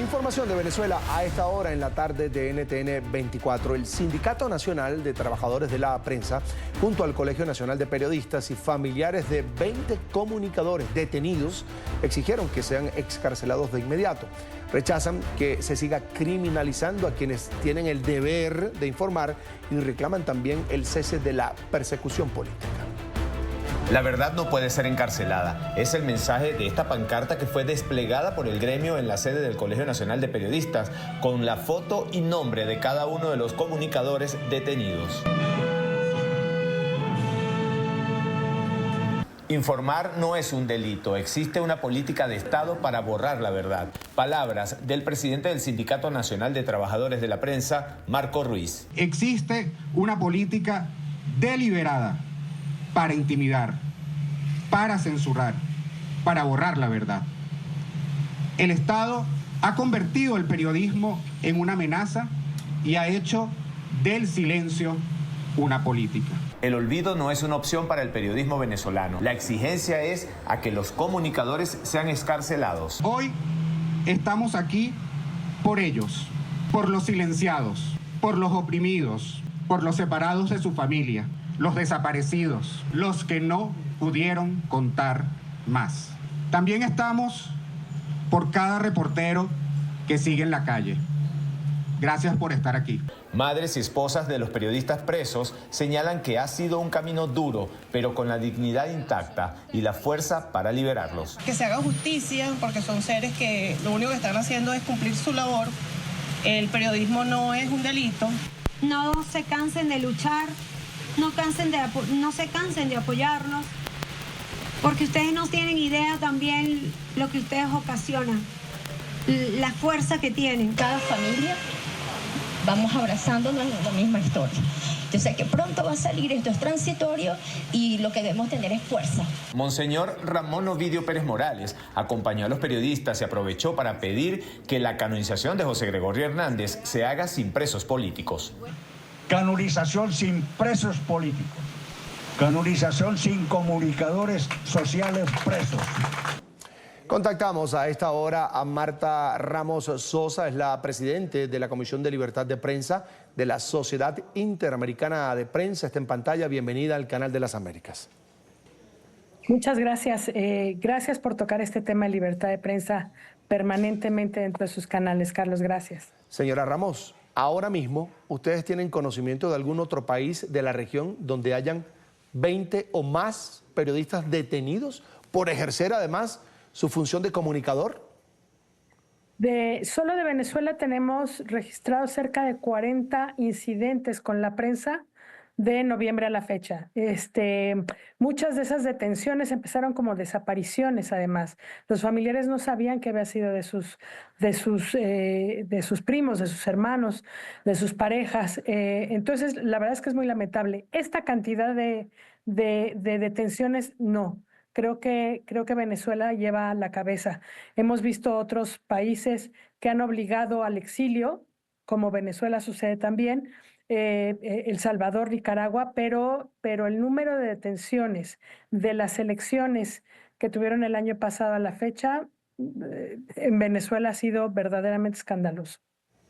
Información de Venezuela a esta hora en la tarde de NTN 24. El Sindicato Nacional de Trabajadores de la Prensa, junto al Colegio Nacional de Periodistas y familiares de 20 comunicadores detenidos, exigieron que sean excarcelados de inmediato. Rechazan que se siga criminalizando a quienes tienen el deber de informar y reclaman también el cese de la persecución política. La verdad no puede ser encarcelada. Es el mensaje de esta pancarta que fue desplegada por el gremio en la sede del Colegio Nacional de Periodistas, con la foto y nombre de cada uno de los comunicadores detenidos. Informar no es un delito, existe una política de Estado para borrar la verdad. Palabras del presidente del Sindicato Nacional de Trabajadores de la Prensa, Marco Ruiz. Existe una política deliberada para intimidar, para censurar, para borrar la verdad. El Estado ha convertido el periodismo en una amenaza y ha hecho del silencio una política. El olvido no es una opción para el periodismo venezolano. La exigencia es a que los comunicadores sean excarcelados. Hoy estamos aquí por ellos, por los silenciados, por los oprimidos, por los separados de su familia, los desaparecidos, los que no pudieron contar más. También estamos por cada reportero que sigue en la calle. Gracias por estar aquí. Madres y esposas de los periodistas presos señalan que ha sido un camino duro, pero con la dignidad intacta y la fuerza para liberarlos. Que se haga justicia, porque son seres que lo único que están haciendo es cumplir su labor. El periodismo no es un delito. No se cansen de luchar. No se cansen de apoyarnos, porque ustedes no tienen idea también lo que ustedes ocasionan, la fuerza que tienen. Cada familia vamos abrazándonos en la misma historia. Yo sé que pronto va a salir, esto es transitorio y lo que debemos tener es fuerza. Monseñor Ramón Ovidio Pérez Morales acompañó a los periodistas y aprovechó para pedir que la canonización de José Gregorio Hernández se haga sin presos políticos. Canonización sin presos políticos. Canonización sin comunicadores sociales presos. Contactamos a esta hora a Marta Ramos Sosa, es la presidente de la Comisión de Libertad de Prensa de la Sociedad Interamericana de Prensa. Está en pantalla. Bienvenida al Canal de las Américas. Muchas gracias. Gracias por tocar este tema de libertad de prensa permanentemente dentro de sus canales, Carlos. Gracias. Señora Ramos, ahora mismo, ¿ustedes tienen conocimiento de algún otro país de la región donde hayan 20 o más periodistas detenidos por ejercer además su función de comunicador? Solo de Venezuela tenemos registrados cerca de 40 incidentes con la prensa de noviembre a la fecha. Muchas de esas detenciones empezaron como desapariciones, además. Los familiares no sabían que había sido de sus primos, de sus hermanos, de sus parejas. Entonces, la verdad es que es muy lamentable. Esta cantidad de detenciones, no. Creo que Venezuela lleva la cabeza. Hemos visto otros países que han obligado al exilio, como Venezuela sucede también, El Salvador, Nicaragua, pero el número de detenciones de las elecciones que tuvieron el año pasado a la fecha en Venezuela ha sido verdaderamente escandaloso.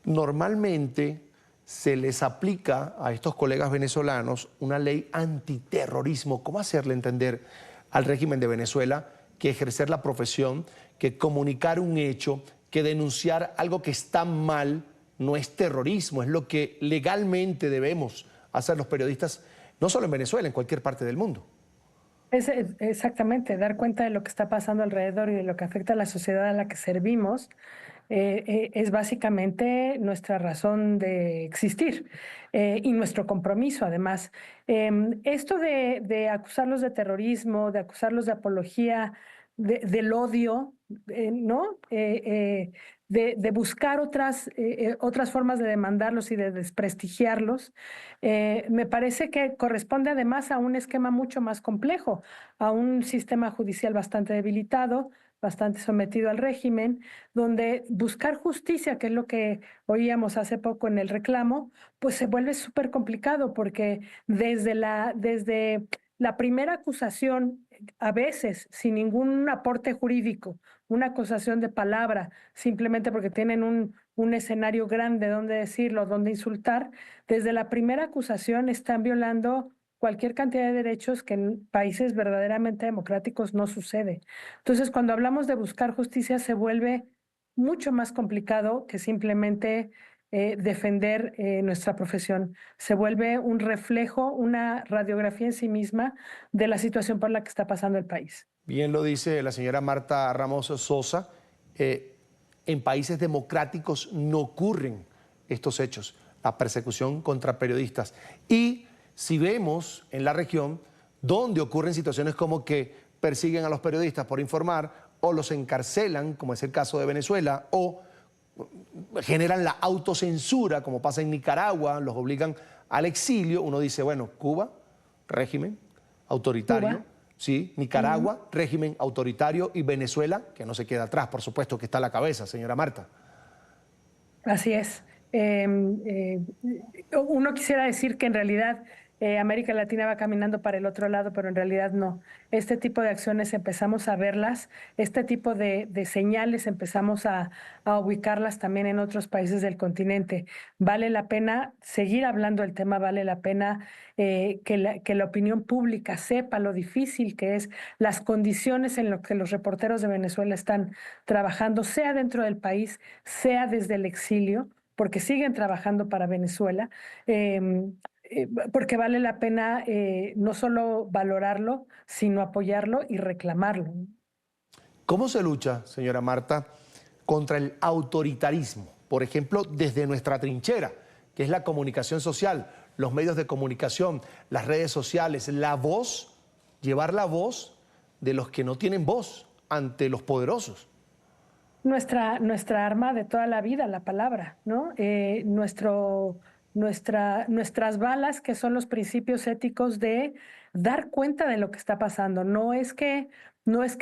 Normalmente se les aplica a estos colegas venezolanos una ley antiterrorismo. ¿Cómo hacerle entender al régimen de Venezuela que ejercer la profesión, que comunicar un hecho, que denunciar algo que está mal no es terrorismo, es lo que legalmente debemos hacer los periodistas, no solo en Venezuela, en cualquier parte del mundo? Exactamente, dar cuenta de lo que está pasando alrededor y de lo que afecta a la sociedad a la que servimos es básicamente nuestra razón de existir y nuestro compromiso, además. Esto de acusarlos de terrorismo, de acusarlos de apología del odio, ¿no? De buscar otras formas de demandarlos y de desprestigiarlos, me parece que corresponde además a un esquema mucho más complejo, a un sistema judicial bastante debilitado, bastante sometido al régimen, donde buscar justicia, que es lo que oíamos hace poco en el reclamo, pues se vuelve súper complicado, porque desde la primera acusación, a veces sin ningún aporte jurídico, una acusación de palabra, simplemente porque tienen un escenario grande donde decirlo, donde insultar, desde la primera acusación están violando cualquier cantidad de derechos que en países verdaderamente democráticos no sucede. Entonces, cuando hablamos de buscar justicia, se vuelve mucho más complicado que simplemente defender nuestra profesión. Se vuelve un reflejo, una radiografía en sí misma de la situación por la que está pasando el país. Bien lo dice la señora Marta Ramos Sosa, en países democráticos no ocurren estos hechos, la persecución contra periodistas. Y si vemos en la región donde ocurren situaciones como que persiguen a los periodistas por informar o los encarcelan, como es el caso de Venezuela, o generan la autocensura, como pasa en Nicaragua, los obligan al exilio, uno dice, bueno, Cuba, régimen autoritario, Cuba. Sí, Nicaragua, régimen autoritario, y Venezuela, que no se queda atrás, por supuesto que está a la cabeza, señora Marta. Así es. Uno quisiera decir que en realidad América Latina va caminando para el otro lado, pero en realidad no. Este tipo de acciones empezamos a verlas, este tipo de señales empezamos a ubicarlas también en otros países del continente. Vale la pena seguir hablando del tema, vale la pena que la opinión pública sepa lo difícil que es, las condiciones en las que los reporteros de Venezuela están trabajando, sea dentro del país, sea desde el exilio, porque siguen trabajando para Venezuela. Porque vale la pena no solo valorarlo, sino apoyarlo y reclamarlo. ¿Cómo se lucha, señora Marta, contra el autoritarismo? Por ejemplo, desde nuestra trinchera, que es la comunicación social, los medios de comunicación, las redes sociales, la voz, llevar la voz de los que no tienen voz ante los poderosos. Nuestra arma de toda la vida, la palabra, ¿no? Nuestras balas, que son los principios éticos de dar cuenta de lo que está pasando. No es que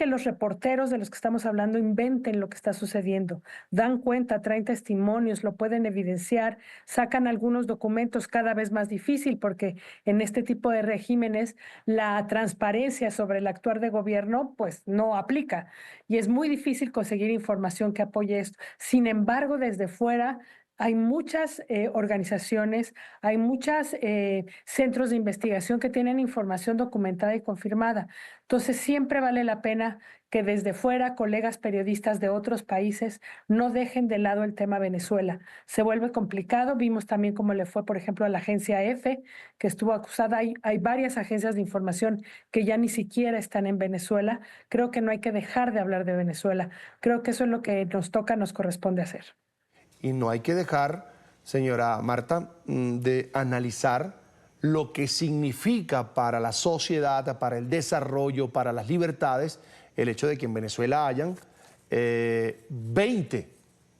los reporteros de los que estamos hablando inventen lo que está sucediendo. Dan cuenta, traen testimonios, lo pueden evidenciar, sacan algunos documentos, cada vez más difícil, porque en este tipo de regímenes la transparencia sobre el actuar de gobierno pues no aplica y es muy difícil conseguir información que apoye esto. Sin embargo, desde fuera hay muchas organizaciones, hay muchos centros de investigación que tienen información documentada y confirmada. Entonces, siempre vale la pena que desde fuera colegas periodistas de otros países no dejen de lado el tema Venezuela. Se vuelve complicado. Vimos también cómo le fue, por ejemplo, a la agencia EFE, que estuvo acusada. Hay varias agencias de información que ya ni siquiera están en Venezuela. Creo que no hay que dejar de hablar de Venezuela. Creo que eso es lo que nos toca, nos corresponde hacer. Y no hay que dejar, señora Marta, de analizar lo que significa para la sociedad, para el desarrollo, para las libertades, el hecho de que en Venezuela hayan 20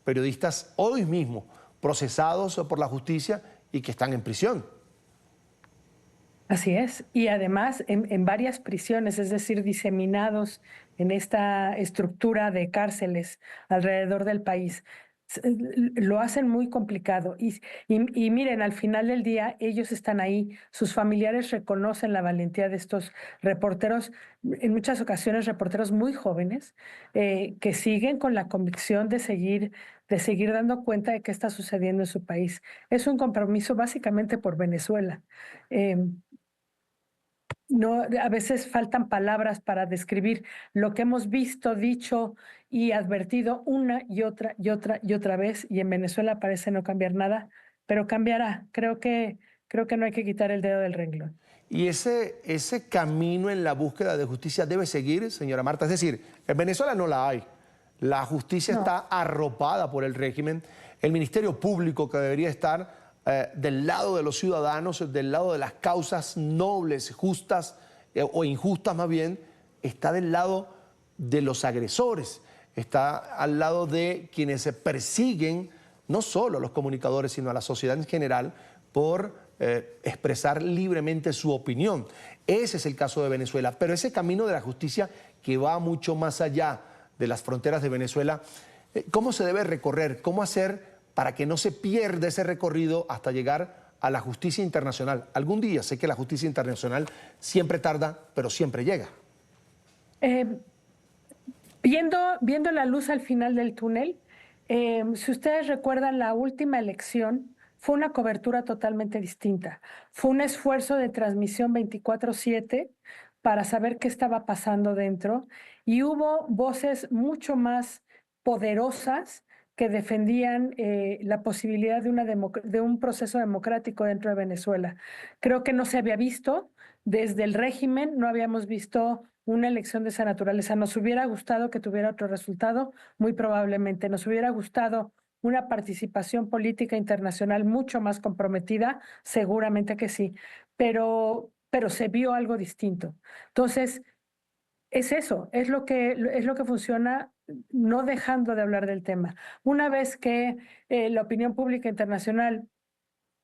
periodistas hoy mismo procesados por la justicia y que están en prisión. Así es, y además en varias prisiones, es decir, diseminados en esta estructura de cárceles alrededor del país. Lo hacen muy complicado y miren, al final del día ellos están ahí, sus familiares reconocen la valentía de estos reporteros, en muchas ocasiones reporteros muy jóvenes, que siguen con la convicción de seguir dando cuenta de qué está sucediendo en su país. Es un compromiso básicamente por Venezuela. No, a veces faltan palabras para describir lo que hemos visto, dicho y advertido una y otra vez, y en Venezuela parece no cambiar nada, pero cambiará. Creo que no hay que quitar el dedo del renglón. Y ese camino en la búsqueda de justicia debe seguir, señora Marta. Es decir, en Venezuela no la hay. La justicia está arropada por el régimen. El Ministerio Público, que debería estar del lado de los ciudadanos, del lado de las causas nobles, justas o injustas más bien, está del lado de los agresores, está al lado de quienes se persiguen no solo a los comunicadores, sino a la sociedad en general por expresar libremente su opinión. Ese es el caso de Venezuela, pero ese camino de la justicia que va mucho más allá de las fronteras de Venezuela, ¿cómo se debe recorrer? ¿Cómo hacer para que no se pierda ese recorrido hasta llegar a la justicia internacional. Algún día, sé que la justicia internacional siempre tarda, pero siempre llega. Viendo la luz al final del túnel, si ustedes recuerdan la última elección, fue una cobertura totalmente distinta. Fue un esfuerzo de transmisión 24/7 para saber qué estaba pasando dentro, y hubo voces mucho más poderosas que defendían la posibilidad de un proceso democrático dentro de Venezuela. Creo que no se había visto desde el régimen, no habíamos visto una elección de esa naturaleza. Nos hubiera gustado que tuviera otro resultado, muy probablemente. Nos hubiera gustado una participación política internacional mucho más comprometida, seguramente que sí, pero se vio algo distinto. Entonces, es eso, es lo que funciona, no dejando de hablar del tema. Una vez que la opinión pública internacional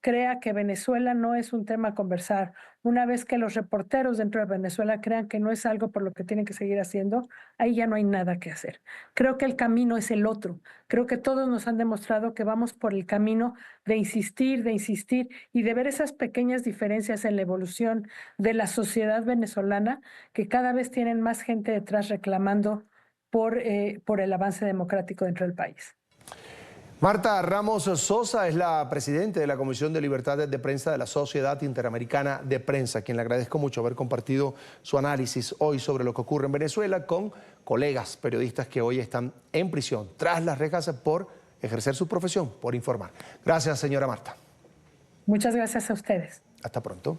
crea que Venezuela no es un tema a conversar, una vez que los reporteros dentro de Venezuela crean que no es algo por lo que tienen que seguir haciendo, ahí ya no hay nada que hacer. Creo que el camino es el otro. Creo que todos nos han demostrado que vamos por el camino de insistir y de ver esas pequeñas diferencias en la evolución de la sociedad venezolana, que cada vez tienen más gente detrás reclamando por el avance democrático dentro del país. Marta Ramos Sosa es la presidenta de la Comisión de Libertad de Prensa de la Sociedad Interamericana de Prensa, a quien le agradezco mucho haber compartido su análisis hoy sobre lo que ocurre en Venezuela con colegas periodistas que hoy están en prisión tras las rejas por ejercer su profesión, por informar. Gracias, señora Marta. Muchas gracias a ustedes. Hasta pronto.